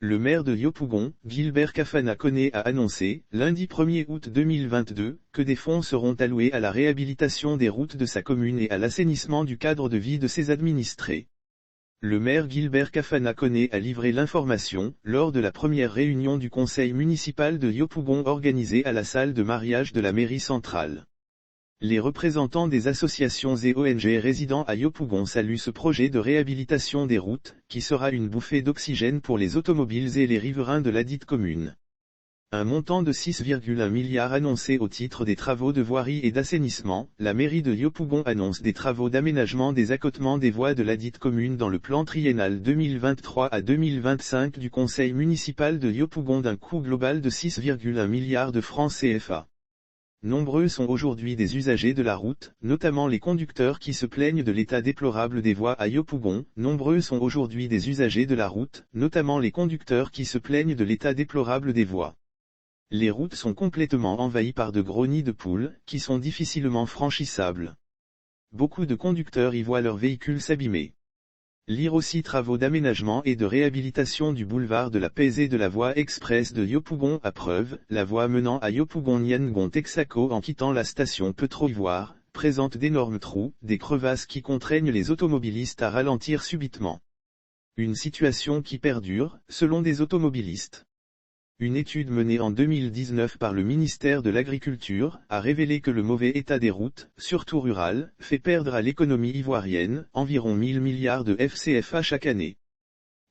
Le maire de Yopougon, Gilbert Kafana Koné a annoncé, lundi 1er août 2022, que des fonds seront alloués à la réhabilitation des routes de sa commune et à l'assainissement du cadre de vie de ses administrés. Le maire Gilbert Kafana Koné a livré l'information, lors de la première réunion du conseil municipal de Yopougon organisée à la salle de mariage de la mairie centrale. Les représentants des associations et ONG résidant à Yopougon saluent ce projet de réhabilitation des routes, qui sera une bouffée d'oxygène pour les automobiles et les riverains de ladite commune. Un montant de 6,1 milliards annoncé au titre des travaux de voirie et d'assainissement, la mairie de Yopougon annonce des travaux d'aménagement des accotements des voies de ladite commune dans le plan triennal 2023 à 2025 du conseil municipal de Yopougon d'un coût global de 6,1 milliards de francs CFA. Nombreux sont aujourd'hui des usagers de la route, notamment les conducteurs qui se plaignent de l'état déplorable des voies à Yopougon. Nombreux sont aujourd'hui des usagers de la route, notamment les conducteurs qui se plaignent de l'état déplorable des voies. Les routes sont complètement envahies par de gros nids de poules, qui sont difficilement franchissables. Beaucoup de conducteurs y voient leurs véhicules s'abîmer. Lire aussi travaux d'aménagement et de réhabilitation du boulevard de la Paix et de la voie express de Yopougon à Preuve, la voie menant à Yopougon-Niangon-Texaco en quittant la station Petro-Ivoire, présente d'énormes trous, des crevasses qui contraignent les automobilistes à ralentir subitement. Une situation qui perdure, selon des automobilistes. Une étude menée en 2019 par le ministère de l'Agriculture, a révélé que le mauvais état des routes, surtout rurales, fait perdre à l'économie ivoirienne, environ 1000 milliards de FCFA chaque année.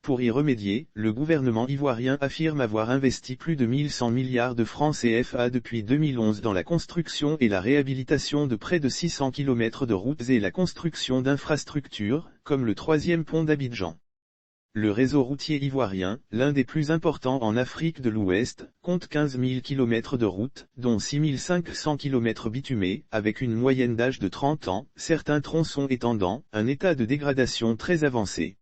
Pour y remédier, le gouvernement ivoirien affirme avoir investi plus de 1100 milliards de francs CFA depuis 2011 dans la construction et la réhabilitation de près de 600 km de routes et la construction d'infrastructures, comme le troisième pont d'Abidjan. Le réseau routier ivoirien, l'un des plus importants en Afrique de l'Ouest, compte 15 000 km de routes, dont 6 500 km bitumés, avec une moyenne d'âge de 30 ans, certains tronçons étant dans un état de dégradation très avancé.